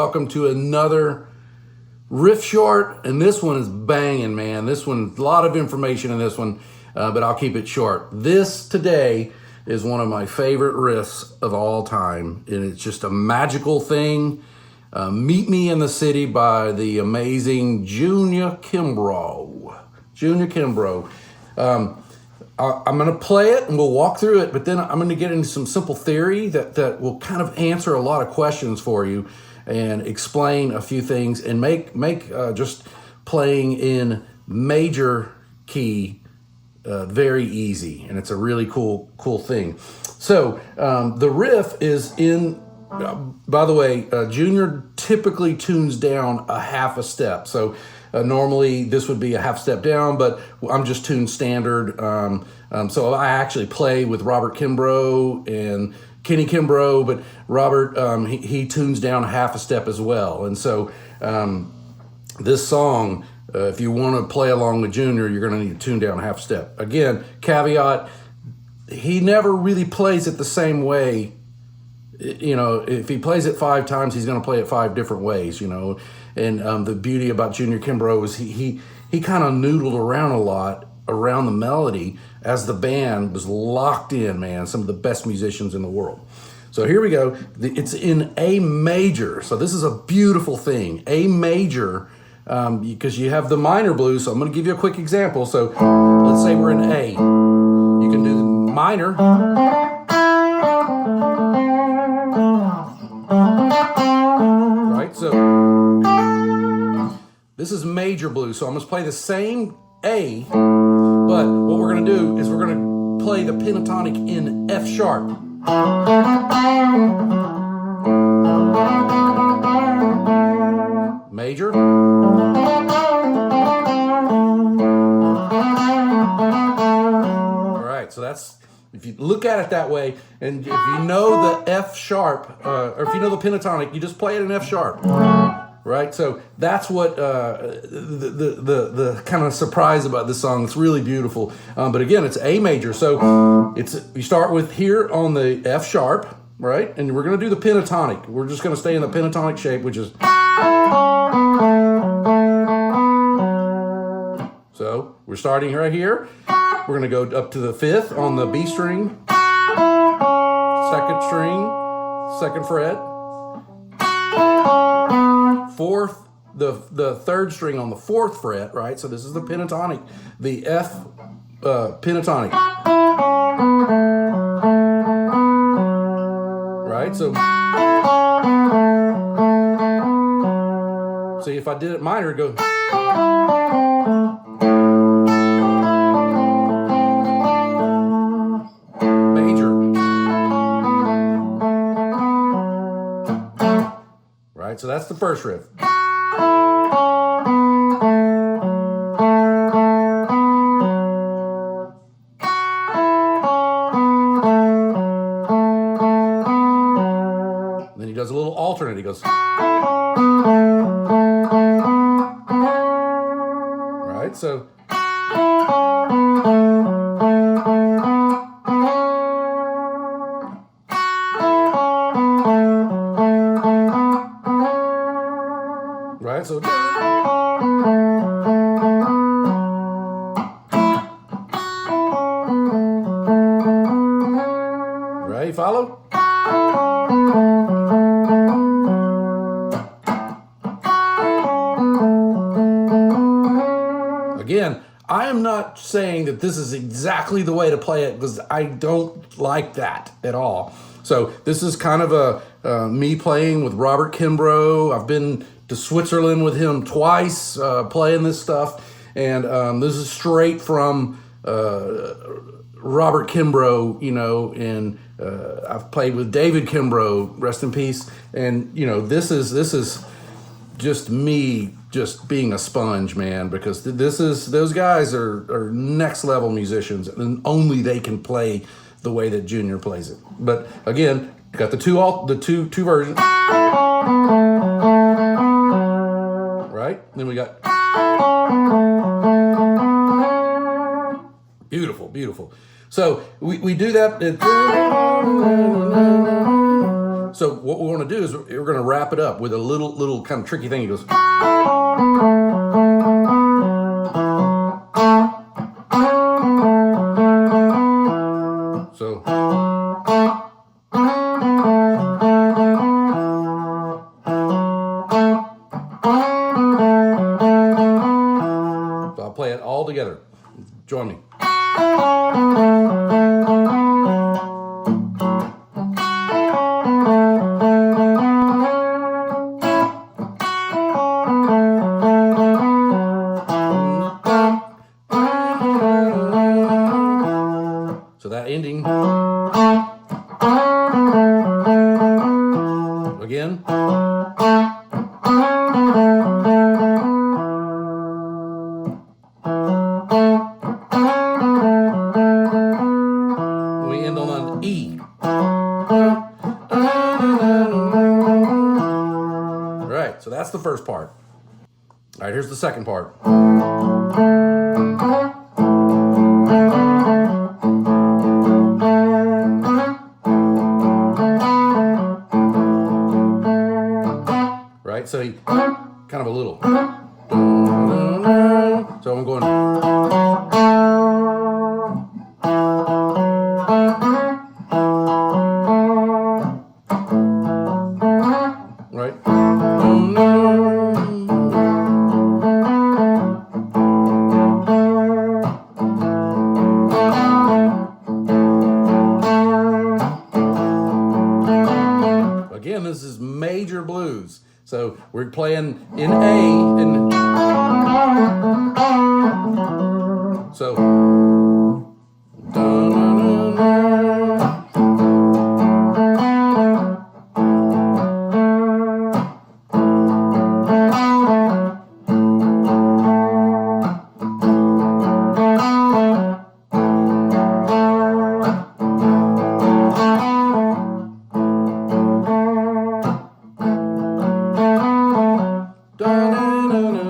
welcome to another riff short, and this one is banging, man. This one, a lot of information in this one, but I'll keep it short. This today is one of my favorite riffs of all time, and it's just a magical thing. Meet Me in the City by the amazing Junior Kimbrough. Junior Kimbrough. I'm going to play it and we'll walk through it, but then I'm going to get into some simple theory that will kind of answer a lot of questions for you and explain a few things and make just playing in major key very easy. And it's a really cool thing. So the riff is in, by the way, Junior typically tunes down a half a step. So normally this would be a half step down, but I'm just tuned standard. So I actually play with Robert Kimbrough and Kenny Kimbrough, but Robert, he tunes down a half a step as well. And so this song, if you want to play along with Junior, you're going to need to tune down a half step. Again, caveat, he never really plays it the same way. You know, if he plays it 5 times, he's going to play it 5 different ways, you know. And the beauty about Junior Kimbrough is he kind of noodled around a lot around the melody as the band was locked in, man. Some of the best musicians in the world. So here we go. It's in A major. So this is a beautiful thing. A major, because you have the minor blues. So I'm going to give you a quick example. So let's say we're in A. You can do the minor. Right? So this is major blues. So I'm going to play the same A, but what we're going to do is we're going to play the pentatonic in F sharp. Major. All right, so that's, if you look at it that way, and if you know the F sharp, or if you know the pentatonic, you just play it in F sharp. Right, so that's what the kind of surprise about this song. It's really beautiful, but again, it's A major. So you start with here on the F sharp, right, and we're going to do the pentatonic. We're just going to stay in the pentatonic shape, which is. So we're starting right here. We're going to go up to the 5th on the B string, 2nd string, 2nd fret. 4th, the 3rd string on the 4th fret, right? So this is the pentatonic, the F pentatonic, right? So see, if I did it minor, it'd go. Major, right? So that's the first riff. Then he does a little alternate. He goes. Right? So. Right? So. Right? You follow? Again, I am not saying that this is exactly the way to play it because I don't like that at all. So this is kind of a me playing with Robert Kimbrough. I've been to Switzerland with him twice playing this stuff. And this is straight from Robert Kimbrough, you know, and I've played with David Kimbrough, rest in peace. And, you know, this is just me just being a sponge, man, because those guys are next level musicians, and only they can play the way that Junior plays it. But again, got the two versions. Right? Then we got beautiful, beautiful. So we do that. So what we want to do is we're going to wrap it up with a little kind of tricky thing. He goes. So. So I'll play it all together. Join me. So that ending again. We end on an E. All right, so that's the first part. All right, here's the second part. Right, so he kind of a little. So I'm going. Right. Again, this is major blues. So we're playing in A and so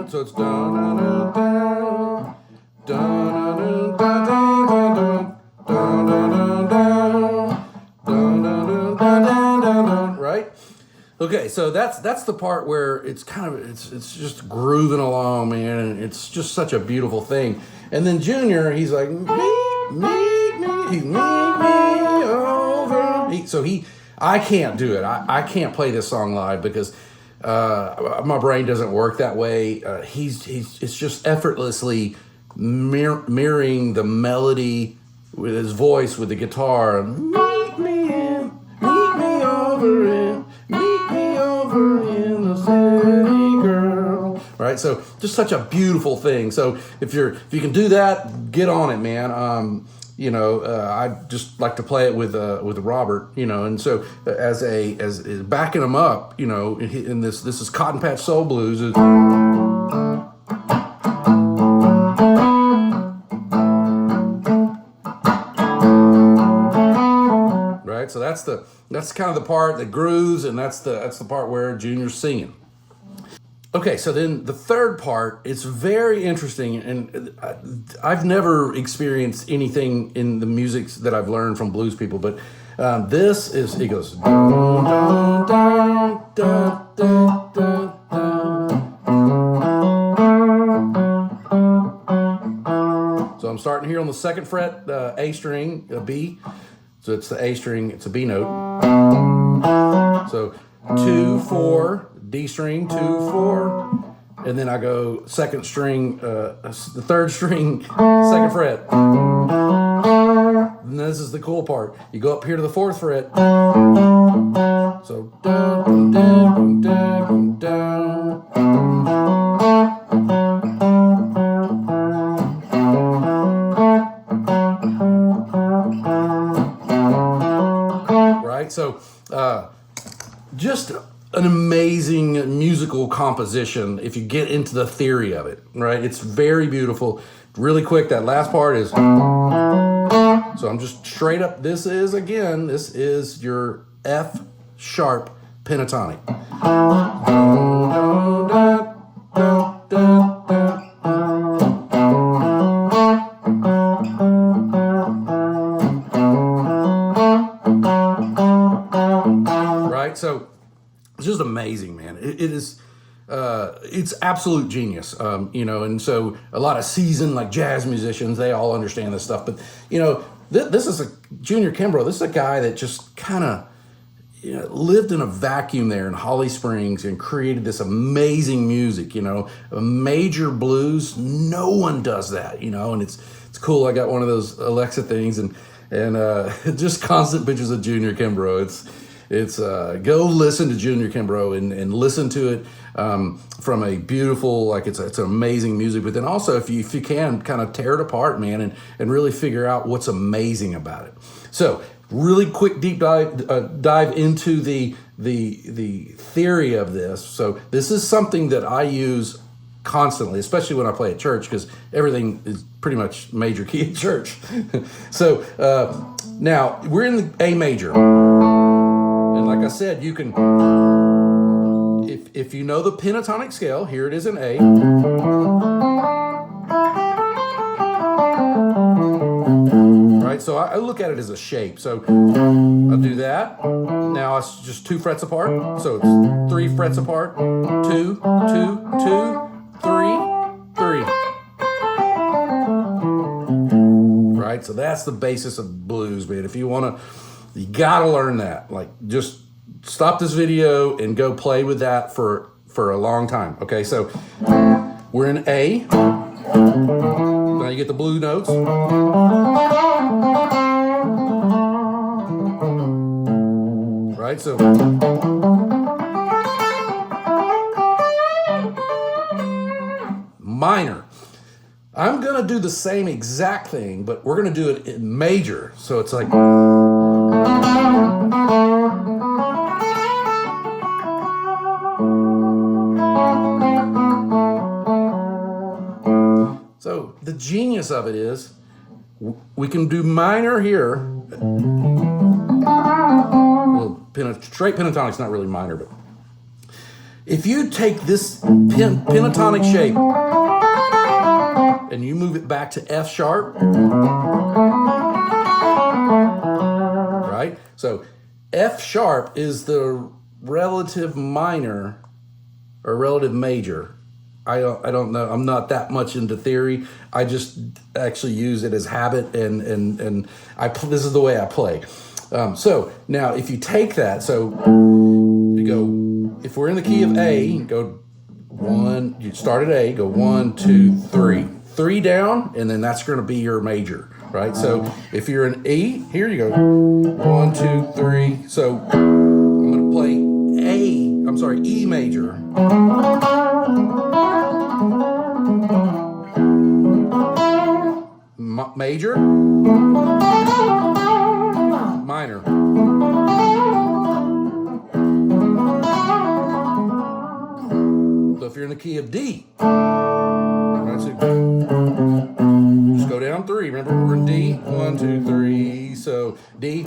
so it's right? Okay, so that's the part where it's kind of it's just grooving along, man, and it's just such a beautiful thing. And then Junior, he's like meet me over. I can't do it. I can't play this song live because my brain doesn't work that way. It's just effortlessly mirroring the melody with his voice with the guitar. Meet me over in the city, girl. Right, so just such a beautiful thing. So if you can do that, get on it, man. I just like to play it with Robert, and so as backing him up, in this is Cotton Patch Soul Blues. Right, so that's kind of the part that grooves, and that's the part where Junior's singing. Okay, so then the third part, it's very interesting, and I've never experienced anything in the music that I've learned from blues people, but this is, it goes, dun, dun, dun, dun, dun, dun, dun. So I'm starting here on the second fret, A string, a B, so it's the A string, it's a B note. So 2, 4, D string, 2, 4, and then I go second string, the third string, second fret. And this is the cool part. You go up here to the 4th fret. So dun, dun, dun, dun, dun. Right, so just an amazing musical composition if you get into the theory of it, right? It's very beautiful. Really quick, that last part is, so I'm just straight up, this is your F sharp pentatonic. is it's absolute genius, and so a lot of seasoned like jazz musicians, they all understand this stuff. But this is a Junior Kimbrough. This is a guy that just kind of lived in a vacuum there in Holly Springs and created this amazing music. A major blues. No one does that. And it's cool. I got one of those Alexa things and just constant pictures of Junior Kimbrough. It's go listen to Junior Kimbrough and listen to it from a beautiful, like it's amazing music. But then also if you can kind of tear it apart, man, and really figure out what's amazing about it. So really quick deep dive into the theory of this. So this is something that I use constantly, especially when I play at church, because everything is pretty much major key at church. So now we're in the A major. And like I said, you can, if you know the pentatonic scale, here it is in A. Right, so I look at it as a shape. So I'll do that. Now it's just 2 frets apart. So it's 3 frets apart. 2, 2, 2, 3, 3. Right, so that's the basis of blues, man. If you want to, you gotta learn that. Like, just stop this video and go play with that for a long time. Okay, so we're in A. Now you get the blue notes. Right, so minor. I'm gonna do the same exact thing, but we're gonna do it in major. So it's like, so the genius of it is we can do minor here. Well, straight pentatonic's not really minor, but if you take this pentatonic shape and you move it back to F sharp, right? So F sharp is the relative minor or relative major. I don't know. I'm not that much into theory. I just actually use it as habit, and this is the way I play. So now if you take that, so you go, if we're in the key of A, go 1, you start at A, go 1, 2, 3. 3 down, and then that's going to be your major, right? So if you're in E, here you go, 1, 2, 3. So I'm going to play E major. Major, minor. So if you're in the key of D, right, so just go down 3. Remember, we're in D. 1, 2, 3. So D.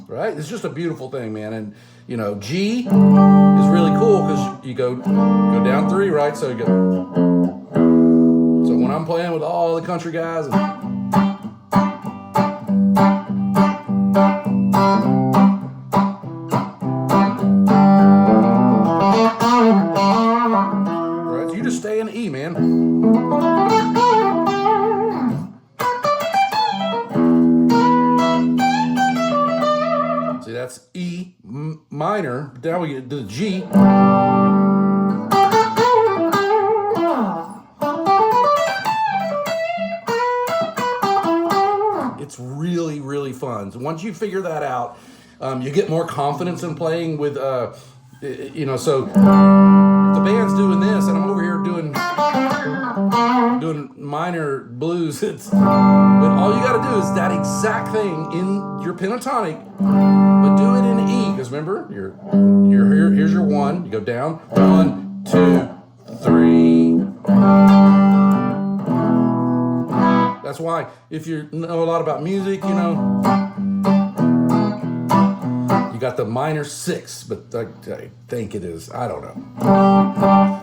Right? It's just a beautiful thing, man. And G is really cool because you go down 3, right? So you go. So when I'm playing with all the country guys, right? So you just stay in E, man. That's E minor. Now we get to the G. It's really, really fun. So once you figure that out, you get more confidence in playing with, so if the band's doing this and I'm over here doing minor blues, but all you got to do is that exact thing in your pentatonic, but do it in E, because remember, you're here, here's your 1, you go down, 1, 2, 3. That's why if you know a lot about music, you got the minor 6, but I think it is, I don't know.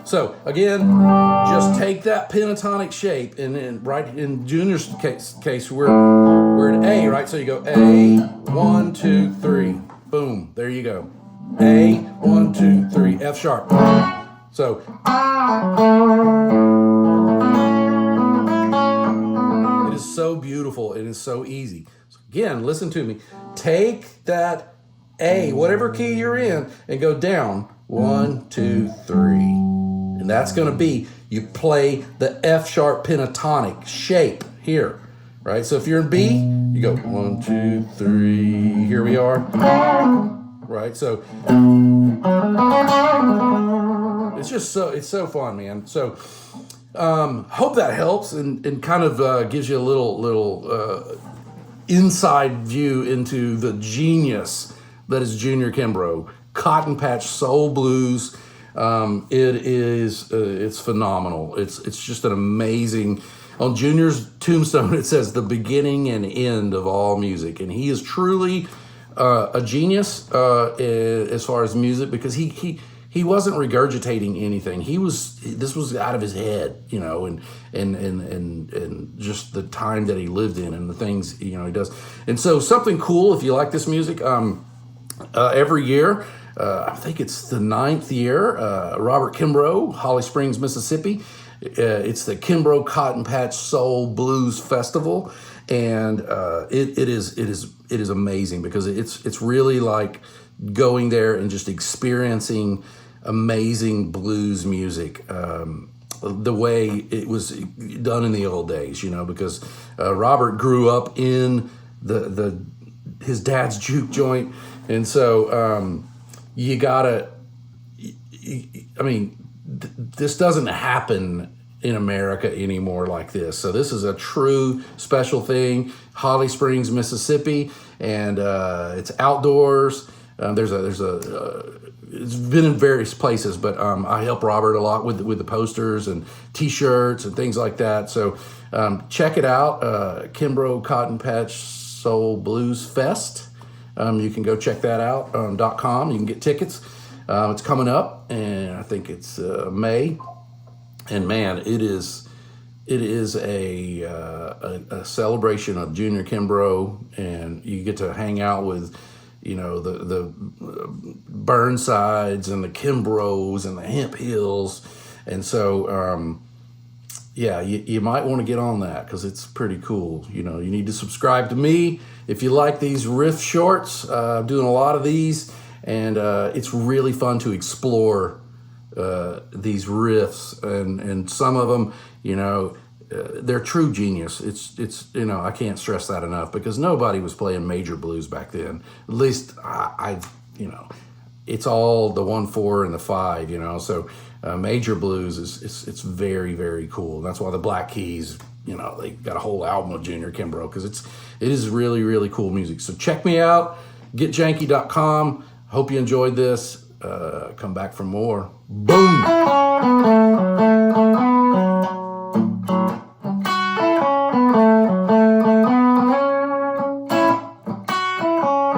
So again, just take that pentatonic shape, and right in Junior's case, we're at A, right? So you go A, 1, 2, 3, boom, there you go. A, 1, 2, 3, F sharp. So it is so beautiful. It is so easy. So again, listen to me. Take that A, whatever key you're in, and go down 1, 2, 3. And that's going to be, you play the F sharp pentatonic shape here, right? So if you're in B, you go 1, 2, 3. Here we are, right? So it's so fun, man. So hope that helps and kind of gives you a little inside view into the genius that is Junior Kimbrough. Cotton Patch Soul Blues. It's phenomenal. It's just an amazing. On Junior's tombstone, it says the beginning and end of all music, and he is truly a genius as far as music, because he wasn't regurgitating anything. This was out of his head, you know, and just the time that he lived in and the things, you know, he does. And so something cool, if you like this music, every year, I think it's the 9th year, Robert Kimbrough, Holly Springs, Mississippi. It's the Kimbrough Cotton Patch Soul Blues Festival, and it is amazing, because it's really like going there and just experiencing amazing blues music, the way it was done in the old days, you know, because Robert grew up in his dad's juke joint, and so you gotta. I mean, this doesn't happen in America anymore like this. So this is a true special thing. Holly Springs, Mississippi, and it's outdoors. It's been in various places, but I help Robert a lot with the posters and T-shirts and things like that. So check it out, Kimbrough Cotton Patch Soul Blues Fest. You can go check that out on .com. You can get tickets. It's coming up, and I think it's May. And man, it is a celebration of Junior Kimbrough, and you get to hang out with, you know, the Burnsides and the Kimbroughs and the Hemp Hills, and so yeah, you might want to get on that, because it's pretty cool. You know, you need to subscribe to me if you like these riff shorts. I'm doing a lot of these, and it's really fun to explore these riffs, and some of them, you know, they're true genius. It's you know, I can't stress that enough, because nobody was playing major blues back then. At least I you know, it's all the 1/4 and the 5, you know. So major blues it's very, very cool. That's why the Black Keys, you know, they got a whole album of Junior Kimbrough, because it is really, really cool music. So check me out, getjanky.com. Hope you enjoyed this. Come back for more. Boom.